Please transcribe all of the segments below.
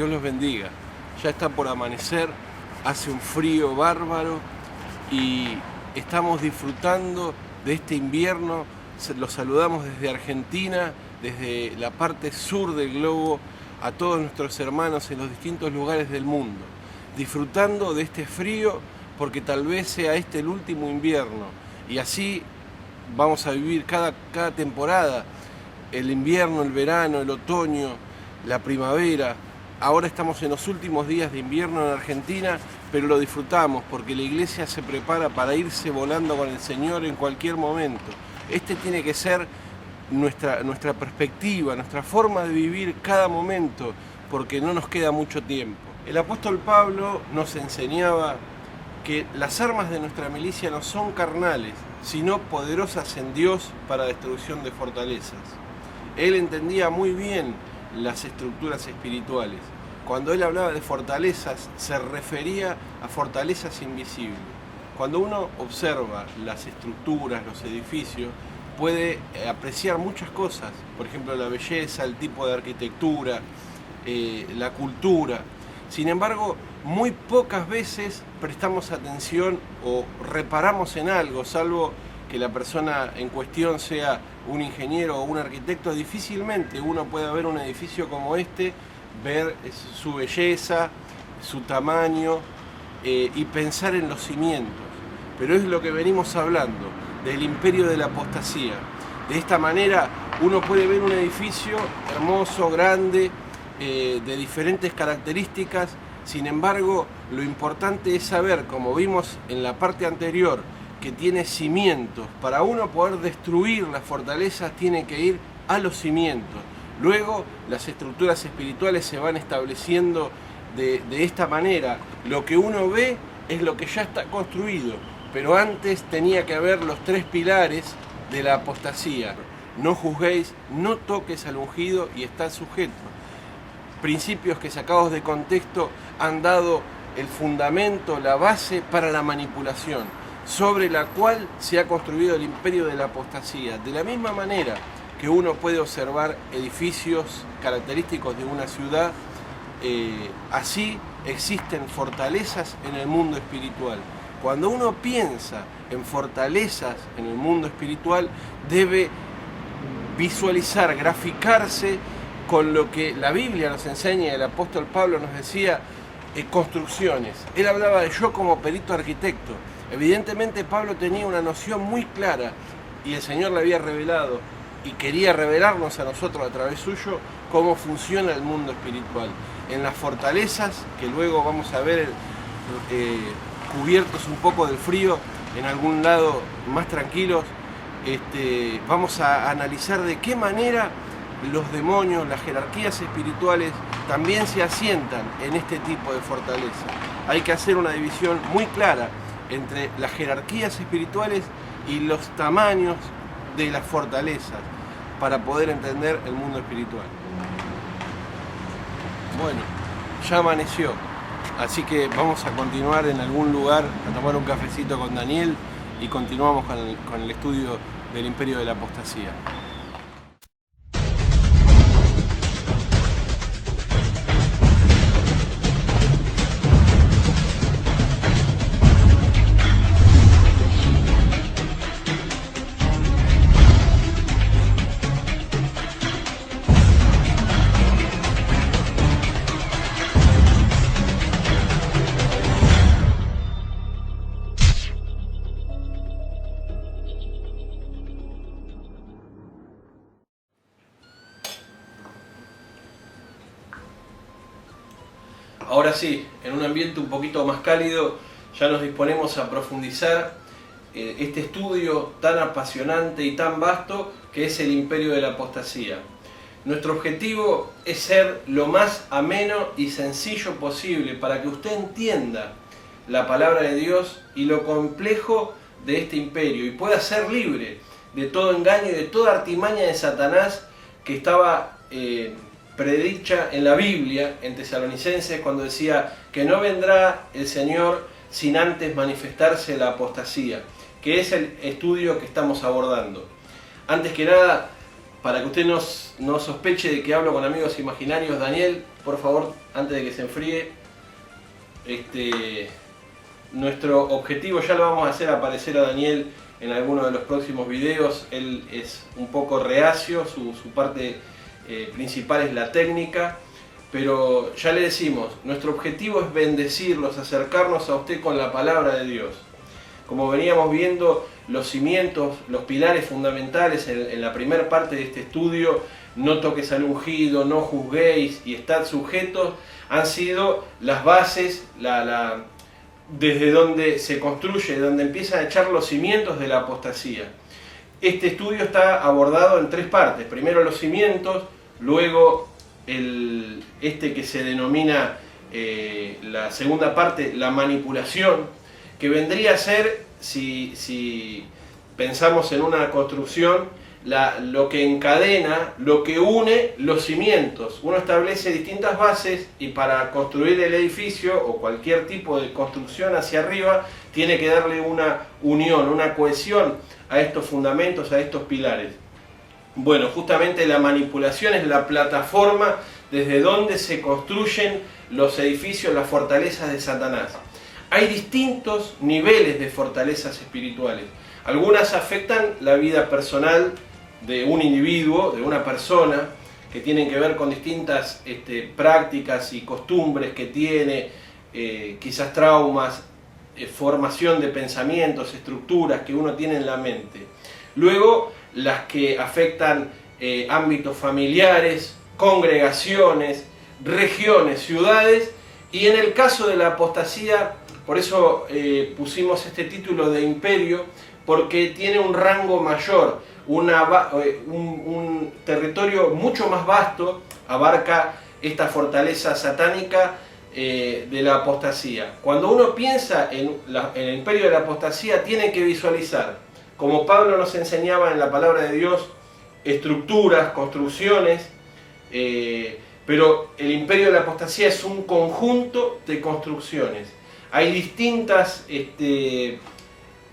Dios los bendiga. Ya está por amanecer, hace un frío bárbaro y estamos disfrutando de este invierno. Los saludamos desde Argentina, desde la parte sur del globo, a todos nuestros hermanos en los distintos lugares del mundo. Disfrutando de este frío porque tal vez sea este el último invierno. Y así vamos a vivir cada temporada. El invierno, el verano, el otoño, la primavera. Ahora estamos en los últimos días de invierno en Argentina, pero lo disfrutamos porque la iglesia se prepara para irse volando con el Señor en cualquier momento. Este tiene que ser nuestra perspectiva, nuestra forma de vivir cada momento, porque no nos queda mucho tiempo. El apóstol Pablo nos enseñaba que las armas de nuestra milicia no son carnales, sino poderosas en Dios para destrucción de fortalezas. Él entendía muy bien las estructuras espirituales. Cuando él hablaba de fortalezas, se refería a fortalezas invisibles. Cuando uno observa las estructuras, los edificios, puede apreciar muchas cosas, por ejemplo la belleza, el tipo de arquitectura, la cultura. Sin embargo, muy pocas veces prestamos atención o reparamos en algo, salvo que la persona en cuestión sea un ingeniero o un arquitecto. Difícilmente uno puede ver un edificio como este, ver su belleza, su tamaño y pensar en los cimientos. Pero es lo que venimos hablando, del imperio de la apostasía. De esta manera uno puede ver un edificio hermoso, grande, de diferentes características. Sin embargo, lo importante es saber, como vimos en la parte anterior, que tiene cimientos. Para uno poder destruir las fortalezas tiene que ir a los cimientos. Luego las estructuras espirituales se van estableciendo de esta manera. Lo que uno ve es lo que ya está construido, pero antes tenía que haber los tres pilares de la apostasía. No juzguéis, no toques al ungido y está sujeto. Principios que sacados de contexto han dado el fundamento, la base para la manipulación, sobre la cual se ha construido el imperio de la apostasía. De la misma manera que uno puede observar edificios característicos de una ciudad, así existen fortalezas en el mundo espiritual. Cuando uno piensa en fortalezas en el mundo espiritual, debe visualizar, graficarse con lo que la Biblia nos enseña. El apóstol Pablo nos decía construcciones. Él hablaba de yo como perito arquitecto. Evidentemente Pablo tenía una noción muy clara y el Señor le había revelado y quería revelarnos a nosotros a través suyo cómo funciona el mundo espiritual. En las fortalezas, que luego vamos a ver cubiertos un poco del frío, en algún lado más tranquilos, vamos a analizar de qué manera los demonios, las jerarquías espirituales también se asientan en este tipo de fortaleza. Hay que hacer una división muy clara entre las jerarquías espirituales y los tamaños de las fortalezas para poder entender el mundo espiritual. Bueno, ya amaneció, así que vamos a continuar en algún lugar a tomar un cafecito con Daniel y continuamos con el estudio del imperio de la apostasía. Ahora sí, en un ambiente un poquito más cálido, ya nos disponemos a profundizar este estudio tan apasionante y tan vasto que es el imperio de la apostasía. Nuestro objetivo es ser lo más ameno y sencillo posible para que usted entienda la palabra de Dios y lo complejo de este imperio y pueda ser libre de todo engaño y de toda artimaña de Satanás que estaba predicha en la Biblia, en Tesalonicenses, cuando decía que no vendrá el Señor sin antes manifestarse la apostasía, que es el estudio que estamos abordando. Antes que nada, para que usted no sospeche de que hablo con amigos imaginarios, Daniel, por favor, antes de que se enfríe, nuestro objetivo, ya lo vamos a hacer aparecer a Daniel en alguno de los próximos videos. Él es un poco reacio, su parte principal es la técnica, pero ya le decimos, nuestro objetivo es bendecirlos, acercarnos a usted con la palabra de Dios. Como veníamos viendo, los cimientos, los pilares fundamentales en la primera parte de este estudio, no toques al ungido, no juzguéis y estad sujetos, han sido las bases, desde donde se construye, donde empiezan a echar los cimientos de la apostasía. Este estudio está abordado en tres partes. Primero los cimientos, luego que se denomina la segunda parte, la manipulación, que vendría a ser, si pensamos en una construcción, lo que encadena, lo que une los cimientos. Uno establece distintas bases y para construir el edificio o cualquier tipo de construcción hacia arriba tiene que darle una unión, una cohesión a estos fundamentos, a estos pilares. Bueno, justamente la manipulación es la plataforma desde donde se construyen los edificios, las fortalezas de Satanás. Hay distintos niveles de fortalezas espirituales. Algunas afectan la vida personal de un individuo, de una persona, que tienen que ver con distintas prácticas y costumbres que tiene, quizás traumas, formación de pensamientos, estructuras que uno tiene en la mente. Luego, las que afectan ámbitos familiares, congregaciones, regiones, ciudades, y en el caso de la apostasía, por eso pusimos este título de imperio, porque tiene un rango mayor, un territorio mucho más vasto, abarca esta fortaleza satánica de la apostasía. Cuando uno piensa en el imperio de la apostasía, tiene que visualizar, como Pablo nos enseñaba en la palabra de Dios, estructuras, construcciones, pero el imperio de la apostasía es un conjunto de construcciones. Hay distintas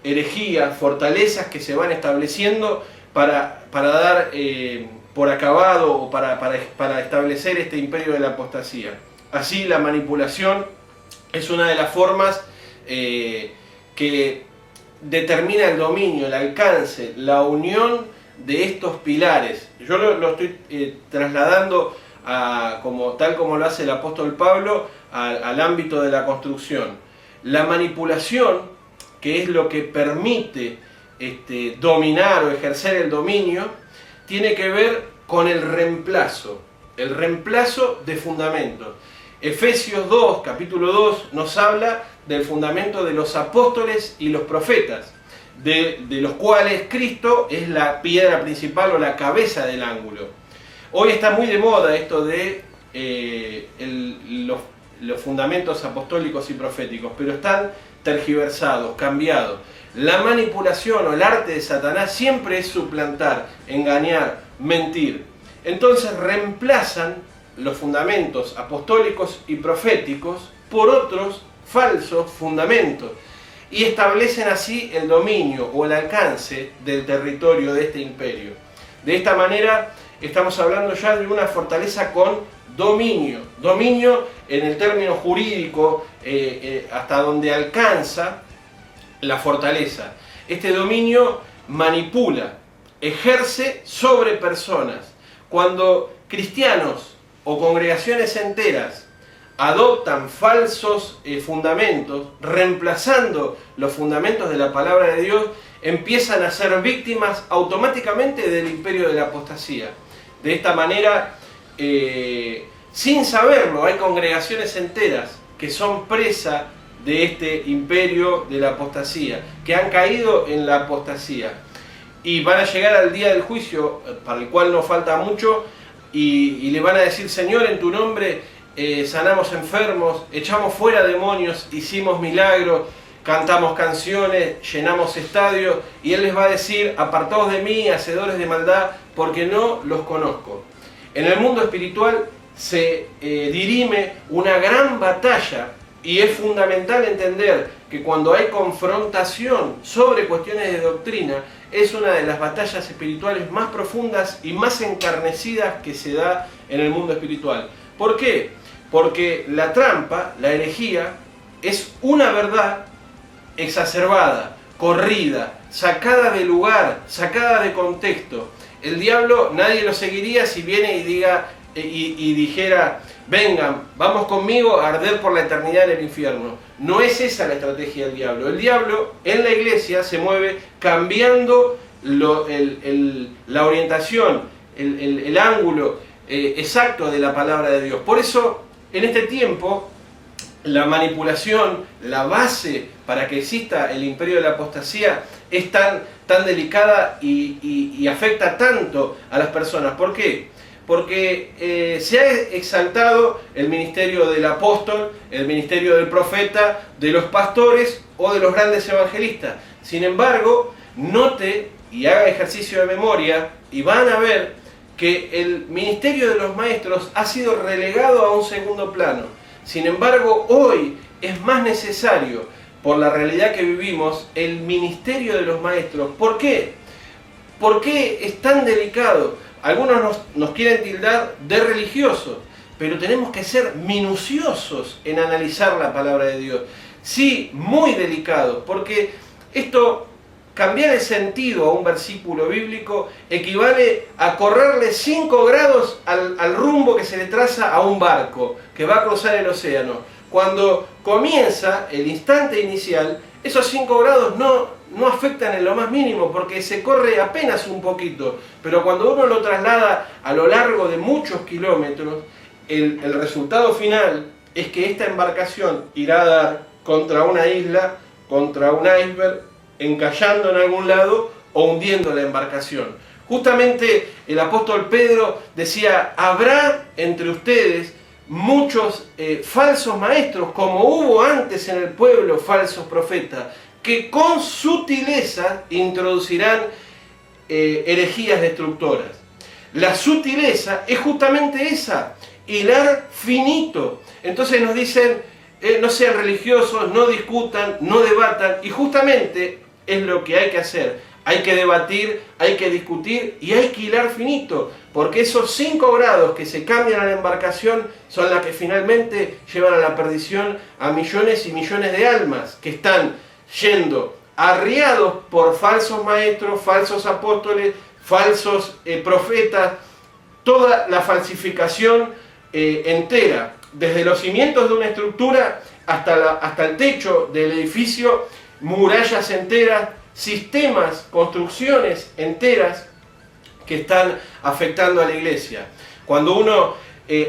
herejías, fortalezas que se van estableciendo para dar por acabado o para establecer este imperio de la apostasía. Así, la manipulación es una de las formas que determina el dominio, el alcance, la unión de estos pilares. Yo lo estoy trasladando tal como lo hace el apóstol Pablo al ámbito de la construcción. La manipulación, que es lo que permite dominar o ejercer el dominio, tiene que ver con el reemplazo de fundamentos. Efesios 2, capítulo 2, nos habla del fundamento de los apóstoles y los profetas, de los cuales Cristo es la piedra principal o la cabeza del ángulo. Hoy está muy de moda esto de los fundamentos apostólicos y proféticos, pero están tergiversados, cambiados. La manipulación o el arte de Satanás siempre es suplantar, engañar, mentir. Entonces reemplazan los fundamentos apostólicos y proféticos por otros falsos fundamentos y establecen así el dominio o el alcance del territorio de este imperio. De esta manera estamos hablando ya de una fortaleza con dominio. Dominio en el término jurídico hasta donde alcanza la fortaleza. Este dominio manipula, ejerce sobre personas. Cuando cristianos o congregaciones enteras adoptan falsos fundamentos, reemplazando los fundamentos de la palabra de Dios, empiezan a ser víctimas automáticamente del imperio de la apostasía. De esta manera, sin saberlo, hay congregaciones enteras que son presa de este imperio de la apostasía, que han caído en la apostasía y van a llegar al día del juicio, para el cual no falta mucho, y le van a decir: Señor, en tu nombre sanamos enfermos, echamos fuera demonios, hicimos milagros, cantamos canciones, llenamos estadios, y Él les va a decir: apartaos de mí, hacedores de maldad, porque no los conozco. En el mundo espiritual se dirime una gran batalla Y es fundamental entender que cuando hay confrontación sobre cuestiones de doctrina, es una de las batallas espirituales más profundas y más encarnecidas que se da en el mundo espiritual. ¿Por qué? Porque la trampa, la herejía, es una verdad exacerbada, corrida, sacada de lugar, sacada de contexto. El diablo nadie lo seguiría si viene y diga y dijera: vengan, vamos conmigo a arder por la eternidad en el infierno. No es esa la estrategia del diablo. El diablo en la iglesia se mueve cambiando la orientación, el ángulo exacto de la palabra de Dios. Por eso, en este tiempo, la manipulación, la base para que exista el imperio de la apostasía es tan delicada y afecta tanto a las personas. ¿Por qué? Porque se ha exaltado el ministerio del apóstol, el ministerio del profeta, de los pastores o de los grandes evangelistas. Sin embargo, note y haga ejercicio de memoria y van a ver que el ministerio de los maestros ha sido relegado a un segundo plano. Sin embargo, hoy es más necesario, por la realidad que vivimos, el ministerio de los maestros. ¿Por qué? ¿Por qué es tan delicado? Algunos nos quieren tildar de religiosos, pero tenemos que ser minuciosos en analizar la palabra de Dios. Sí, muy delicado, porque esto, cambiar el sentido a un versículo bíblico, equivale a correrle 5 grados al rumbo que se le traza a un barco que va a cruzar el océano. Cuando comienza el instante inicial, esos 5 grados no afectan en lo más mínimo, porque se corre apenas un poquito, pero cuando uno lo traslada a lo largo de muchos kilómetros, el resultado final es que esta embarcación irá a dar contra una isla, contra un iceberg, encallando en algún lado o hundiendo la embarcación. Justamente el apóstol Pedro decía: habrá entre ustedes muchos falsos maestros, como hubo antes en el pueblo falsos profetas, que con sutileza introducirán herejías destructoras. La sutileza es justamente esa, hilar finito. Entonces nos dicen: no sean religiosos, no discutan, no debatan, y justamente es lo que hay que hacer. Hay que debatir, hay que discutir y hay que hilar finito, porque esos 5 grados que se cambian a la embarcación son las que finalmente llevan a la perdición a millones y millones de almas que están yendo arriados por falsos maestros, falsos apóstoles, falsos profetas, toda la falsificación entera, desde los cimientos de una estructura hasta el techo del edificio, murallas enteras, sistemas, construcciones enteras que están afectando a la iglesia. Cuando uno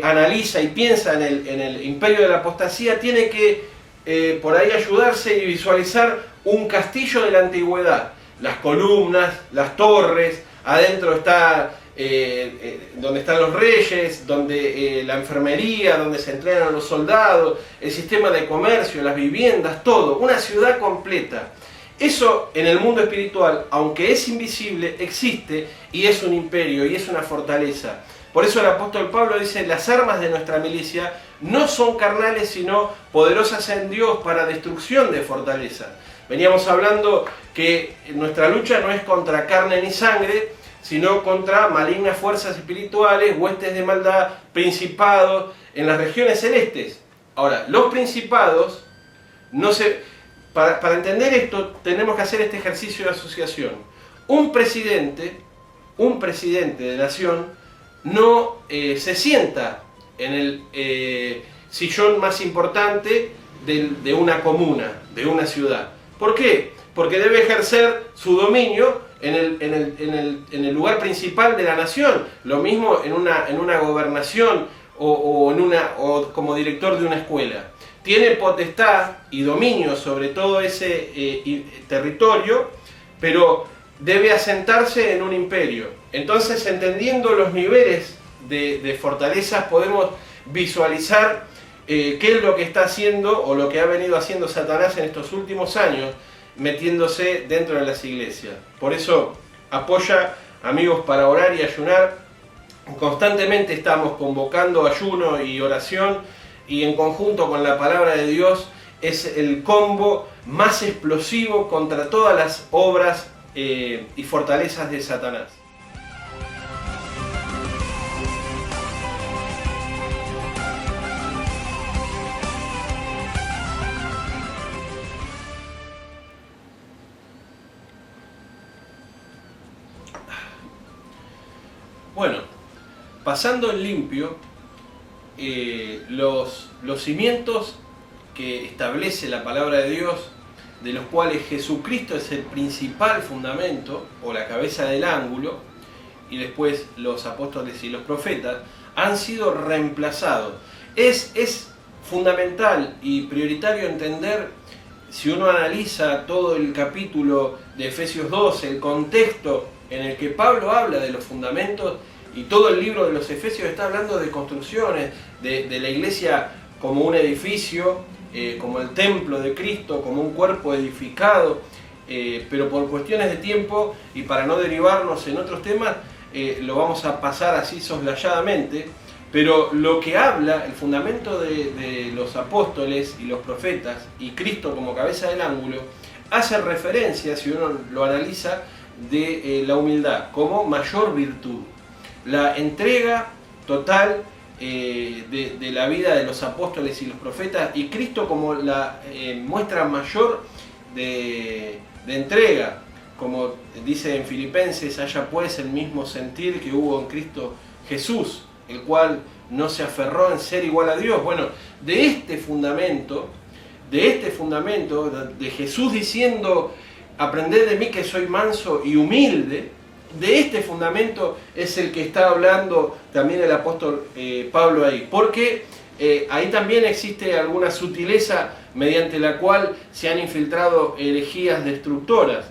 analiza y piensa en el imperio de la apostasía, tiene que por ahí ayudarse y visualizar un castillo de la antigüedad. Las columnas, las torres, adentro está donde están los reyes, donde la enfermería, donde se entrenan a los soldados, el sistema de comercio, las viviendas, todo, una ciudad completa. Eso en el mundo espiritual, aunque es invisible, existe y es un imperio y es una fortaleza. Por eso el apóstol Pablo dice: las armas de nuestra milicia no son carnales, sino poderosas en Dios para destrucción de fortalezas. Veníamos hablando que nuestra lucha no es contra carne ni sangre, sino contra malignas fuerzas espirituales, huestes de maldad, principados en las regiones celestes. Ahora, los principados no se... Para entender esto tenemos que hacer este ejercicio de asociación. Un presidente de nación no se sienta en el sillón más importante de una comuna, de una ciudad. ¿Por qué? Porque debe ejercer su dominio en el lugar principal de la nación. Lo mismo en una gobernación o como director de una escuela. Tiene potestad y dominio sobre todo ese territorio, pero debe asentarse en un imperio. Entonces, entendiendo los niveles de fortalezas, podemos visualizar qué es lo que está haciendo o lo que ha venido haciendo Satanás en estos últimos años, metiéndose dentro de las iglesias. Por eso, apoya, amigos, para orar y ayunar. Constantemente estamos convocando ayuno y oración y en conjunto con la palabra de Dios es el combo más explosivo contra todas las obras y fortalezas de Satanás. Bueno, pasando en limpio, los cimientos que establece la palabra de Dios, de los cuales Jesucristo es el principal fundamento o la cabeza del ángulo, y después los apóstoles y los profetas, han sido reemplazados. Es fundamental y prioritario entender, si uno analiza todo el capítulo de Efesios 12, el contexto en el que Pablo habla de los fundamentos, y todo el libro de los Efesios está hablando de construcciones, de la iglesia como un edificio, como el templo de Cristo, como un cuerpo edificado, pero por cuestiones de tiempo y para no derivarnos en otros temas, lo vamos a pasar así soslayadamente. Pero lo que habla, el fundamento de los apóstoles y los profetas, y Cristo como cabeza del ángulo, hace referencia, si uno lo analiza, de la humildad como mayor virtud. La entrega total de la vida de los apóstoles y los profetas, y Cristo como la muestra mayor de entrega, como dice en Filipenses: haya pues el mismo sentir que hubo en Cristo Jesús, el cual no se aferró en ser igual a Dios. Bueno, de este fundamento de Jesús diciendo: aprended de mí que soy manso y humilde, de este fundamento es el que está hablando también el apóstol Pablo ahí, porque ahí también existe alguna sutileza mediante la cual se han infiltrado herejías destructoras,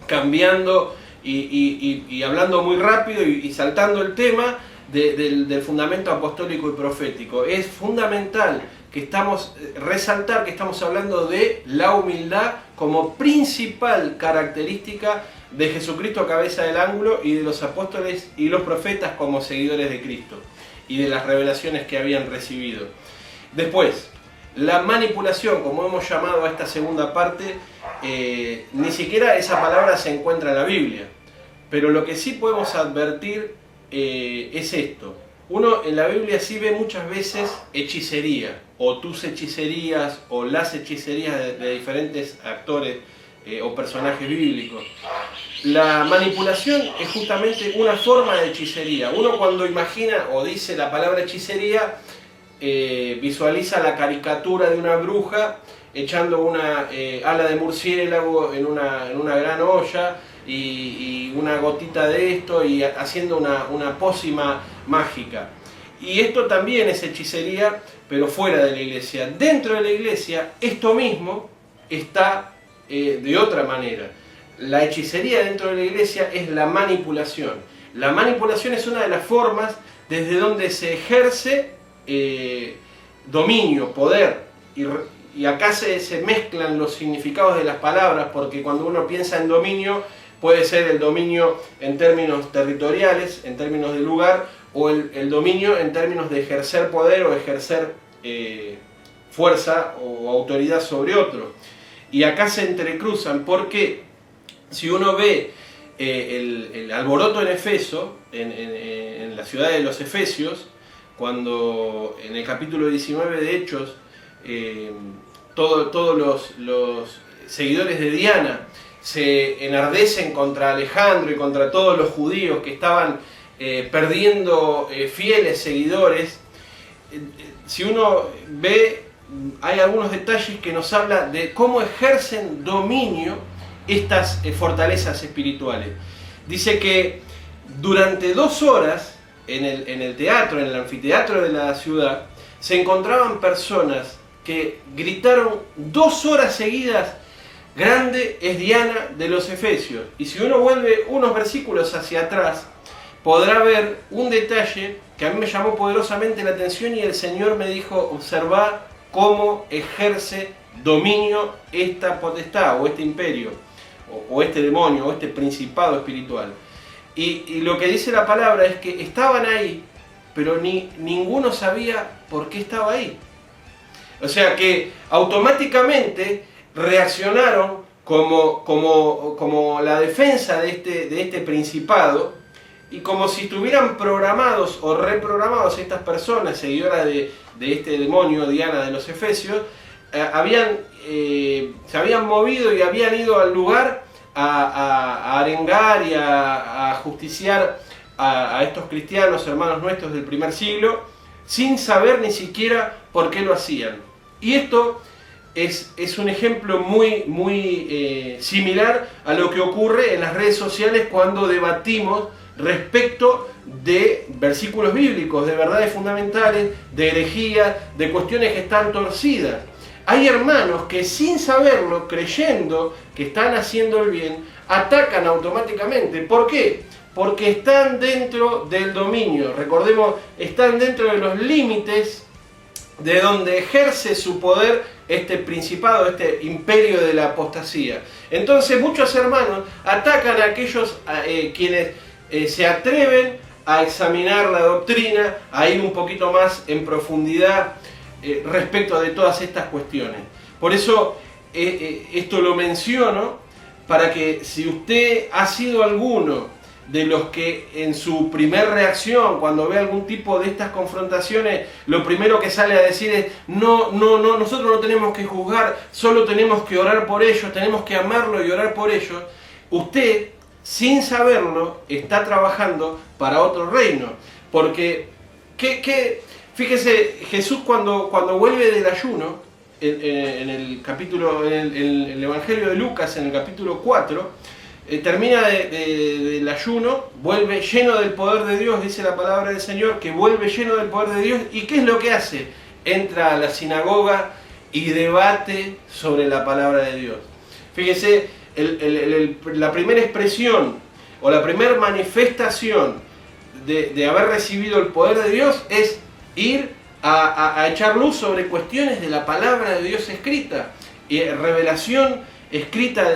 cambiando y hablando muy rápido y saltando el tema del fundamento apostólico y profético. Es fundamental que resaltar que estamos hablando de la humildad como principal característica de Jesucristo, cabeza del ángulo, y de los apóstoles y los profetas como seguidores de Cristo y de las revelaciones que habían recibido. Después, la manipulación, como hemos llamado a esta segunda parte, ni siquiera esa palabra se encuentra en la Biblia, pero lo que sí podemos advertir es esto. Uno en la Biblia sí ve muchas veces hechicería, o tus hechicerías, o las hechicerías de diferentes actores o personajes bíblicos. La manipulación es justamente una forma de hechicería. Uno cuando imagina o dice la palabra hechicería, visualiza la caricatura de una bruja echando una ala de murciélago en una gran olla y una gotita de esto y haciendo una pócima mágica. Y esto también es hechicería, pero fuera de la iglesia. Dentro de la iglesia, esto mismo está de otra manera. La hechicería dentro de la iglesia es la manipulación. La manipulación es una de las formas desde donde se ejerce dominio, poder, y acá se mezclan los significados de las palabras, porque cuando uno piensa en dominio, puede ser el dominio en términos territoriales, en términos de lugar, o el dominio en términos de ejercer poder o ejercer fuerza o autoridad sobre otro. Y acá se entrecruzan porque si uno ve el alboroto en Efeso, en la ciudad de los Efesios, cuando en el capítulo 19 de Hechos, todos los seguidores de Diana se enardecen contra Alejandro y contra todos los judíos que estaban perdiendo fieles seguidores. Si uno ve, hay algunos detalles que nos hablan de cómo ejercen dominio estas fortalezas espirituales. Dice que durante 2 horas en el teatro, en el anfiteatro de la ciudad, se encontraban personas que gritaron 2 horas seguidas: grande es Diana de los Efesios. Y si uno vuelve unos versículos hacia atrás, podrá ver un detalle que a mí me llamó poderosamente la atención, y el Señor me dijo: observa cómo ejerce dominio esta potestad o este imperio, o este demonio, o este principado espiritual. Y lo que dice la palabra es que estaban ahí, pero ninguno sabía por qué estaba ahí. O sea que automáticamente reaccionaron como la defensa de este principado, y como si estuvieran programados o reprogramados estas personas, seguidoras de este demonio, Diana de los Efesios, se habían movido y habían ido al lugar a arengar y a justiciar a estos cristianos, hermanos nuestros del primer siglo, sin saber ni siquiera por qué lo hacían. Y esto es un ejemplo muy similar a lo que ocurre en las redes sociales cuando debatimos respecto de versículos bíblicos, de verdades fundamentales, de herejías, de cuestiones que están torcidas. Hay hermanos que sin saberlo, creyendo que están haciendo el bien, atacan automáticamente. ¿Por qué? Porque están dentro del dominio. Recordemos, están dentro de los límites de donde ejerce su poder este principado, este imperio de la apostasía. Entonces muchos hermanos atacan a aquellos quienes se atreven a examinar la doctrina, a ir un poquito más en profundidad respecto de todas estas cuestiones. Por eso esto lo menciono, para que si usted ha sido alguno de los que en su primer reacción, cuando ve algún tipo de estas confrontaciones, lo primero que sale a decir es: no, nosotros no tenemos que juzgar, solo tenemos que orar por ellos, tenemos que amarlo y orar por ellos. Usted, sin saberlo, está trabajando para otro reino. Porque, fíjese, Jesús cuando vuelve del ayuno, en el Evangelio de Lucas, en el capítulo 4, termina del ayuno, vuelve lleno del poder de Dios, dice la palabra del Señor, que vuelve lleno del poder de Dios. ¿Y qué es lo que hace? Entra a la sinagoga y debate sobre la palabra de Dios. Fíjese, la primera expresión o la primera manifestación de haber recibido el poder de Dios es ir a echar luz sobre cuestiones de la palabra de Dios escrita, y revelación escrita,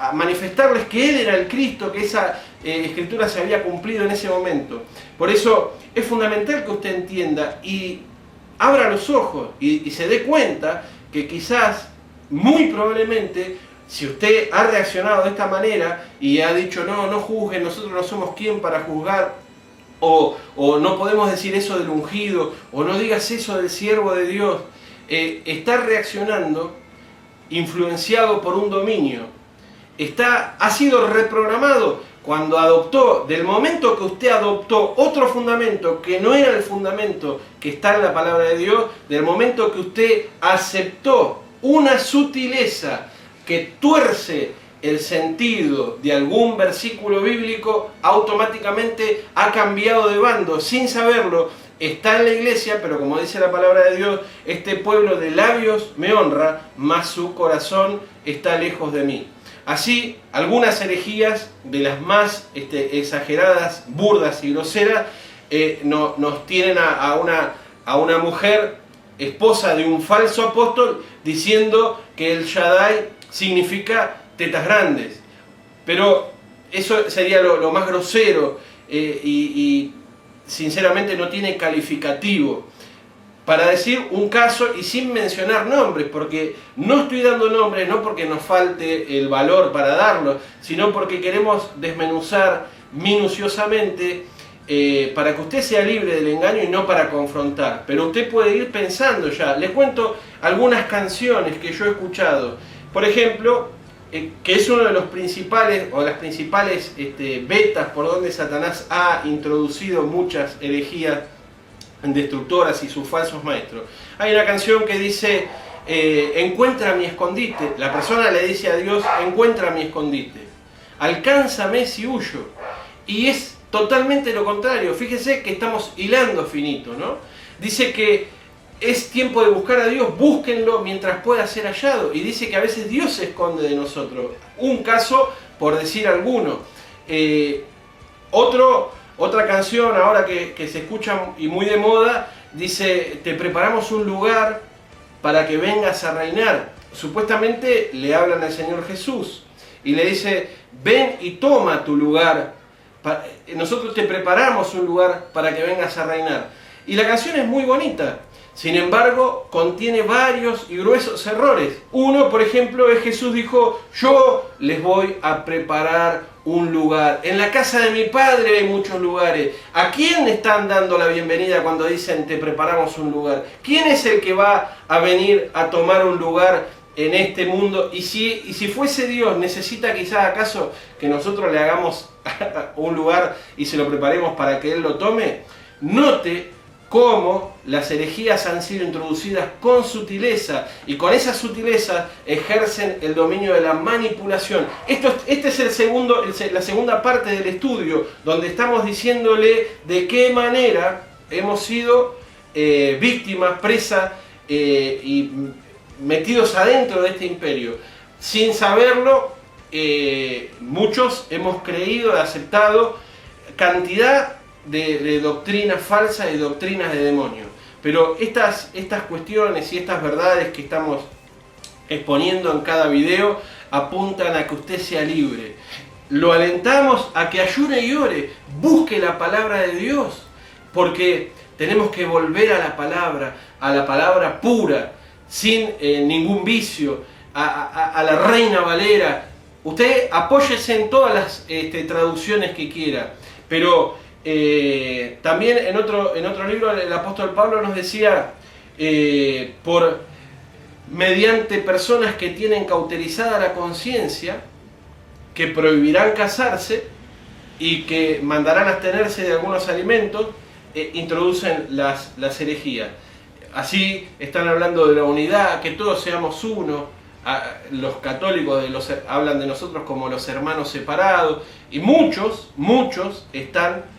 a manifestarles que Él era el Cristo, que esa escritura se había cumplido en ese momento. Por eso es fundamental que usted entienda y abra los ojos y se dé cuenta que quizás, muy probablemente, si usted ha reaccionado de esta manera y ha dicho: no juzguen, nosotros no somos quien para juzgar, o no podemos decir eso del ungido, o no digas eso del siervo de Dios, está reaccionando influenciado por un dominio. Ha sido reprogramado cuando adoptó, del momento que usted adoptó otro fundamento que no era el fundamento que está en la palabra de Dios, del momento que usted aceptó una sutileza que tuerce el sentido de algún versículo bíblico, automáticamente ha cambiado de bando sin saberlo. Está en la iglesia, pero como dice la palabra de Dios, este pueblo de labios me honra, mas su corazón está lejos de mí. Así, algunas herejías de las más exageradas, burdas y groseras, nos tienen a una mujer, esposa de un falso apóstol, diciendo que el Shaddai significa tetas grandes. Pero eso sería lo más grosero, y sinceramente no tiene calificativo para decir un caso, y sin mencionar nombres, porque no estoy dando nombres, no porque nos falte el valor para darlo, sino porque queremos desmenuzar minuciosamente, para que usted sea libre del engaño y no para confrontar. Pero usted puede ir pensando ya. Les cuento algunas canciones que yo he escuchado. Por ejemplo, que es uno de los principales, o las principales vetas por donde Satanás ha introducido muchas herejías destructoras y sus falsos maestros. Hay una canción que dice: encuentra mi escondite. La persona le dice a Dios: encuentra mi escondite, alcánzame si huyo. Y es totalmente lo contrario. Fíjese que estamos hilando finito, ¿no? Dice que es tiempo de buscar a Dios, búsquenlo mientras pueda ser hallado. Y dice que a veces Dios se esconde de nosotros. Un caso, por decir alguno. Otra canción ahora que se escucha y muy de moda, dice: te preparamos un lugar para que vengas a reinar. Supuestamente le hablan al Señor Jesús y le dice: ven y toma tu lugar. Nosotros te preparamos un lugar para que vengas a reinar. Y la canción es muy bonita. Sin embargo, contiene varios y gruesos errores. Uno, por ejemplo, es Jesús dijo, yo les voy a preparar un lugar. En la casa de mi Padre hay muchos lugares. ¿A quién están dando la bienvenida cuando dicen te preparamos un lugar? ¿Quién es el que va a venir a tomar un lugar en este mundo? Y si fuese Dios, ¿necesita quizás acaso que nosotros le hagamos un lugar y se lo preparemos para que Él lo tome? Note cómo las herejías han sido introducidas con sutileza, y con esa sutileza ejercen el dominio de la manipulación. Este es la segunda parte del estudio, donde estamos diciéndole de qué manera hemos sido víctimas, presas y metidos adentro de este imperio. Sin saberlo, muchos hemos creído y aceptado cantidad de doctrinas falsas y doctrinas de demonios. Pero estas cuestiones y estas verdades que estamos exponiendo en cada video apuntan a que usted sea libre. Lo alentamos a que ayune y ore, busque la palabra de Dios, porque tenemos que volver a la palabra pura, sin ningún vicio, a la Reina Valera. Usted apóyese en todas las traducciones que quiera, pero también en otro libro el apóstol Pablo nos decía, mediante personas que tienen cauterizada la conciencia, que prohibirán casarse y que mandarán abstenerse de algunos alimentos, introducen las herejías. Así están hablando de la unidad, que todos seamos uno. Los católicos hablan de nosotros como los hermanos separados, y muchos están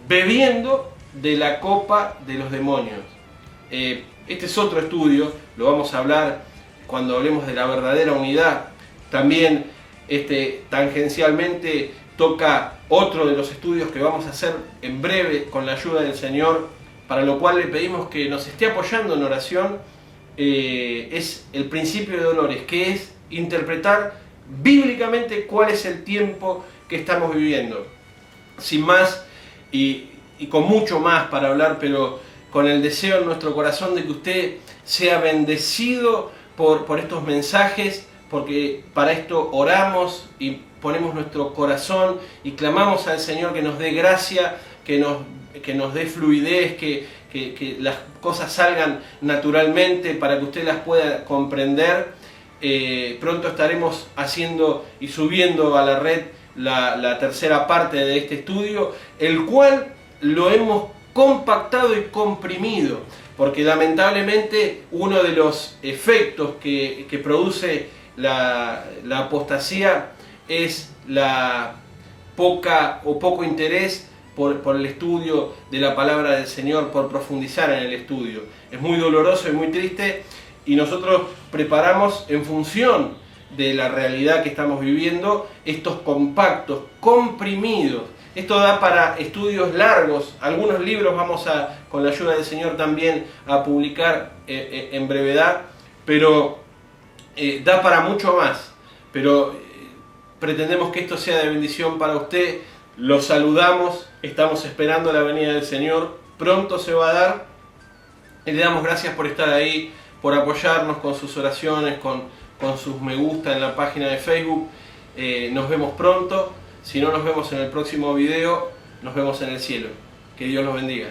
bebiendo de la copa de los demonios. Este es otro estudio, lo vamos a hablar cuando hablemos de la verdadera unidad. También tangencialmente toca otro de los estudios que vamos a hacer en breve con la ayuda del Señor, para lo cual le pedimos que nos esté apoyando en oración. Es el principio de dolores, que es interpretar bíblicamente cuál es el tiempo que estamos viviendo. Sin más y con mucho más para hablar, pero con el deseo en nuestro corazón de que usted sea bendecido por estos mensajes, porque para esto oramos y ponemos nuestro corazón y clamamos al Señor que nos dé gracia, que nos dé fluidez, que las cosas salgan naturalmente para que usted las pueda comprender. Pronto estaremos haciendo y subiendo a la red la tercera parte de este estudio, el cual lo hemos compactado y comprimido, porque lamentablemente uno de los efectos que produce la apostasía es la poco interés por el estudio de la palabra del Señor, por profundizar en el estudio. Es muy doloroso y muy triste, y nosotros preparamos en función de la realidad que estamos viviendo estos compactos, comprimidos. Esto da para estudios largos. Algunos libros vamos con la ayuda del Señor también a publicar en brevedad, pero da para mucho más. Pero pretendemos que esto sea de bendición para usted. Los saludamos, estamos esperando la venida del Señor, pronto se va a dar, y le damos gracias por estar ahí, por apoyarnos con sus oraciones, con sus me gusta en la página de Facebook. Nos vemos pronto. Si no nos vemos en el próximo video, nos vemos en el cielo. Que Dios los bendiga.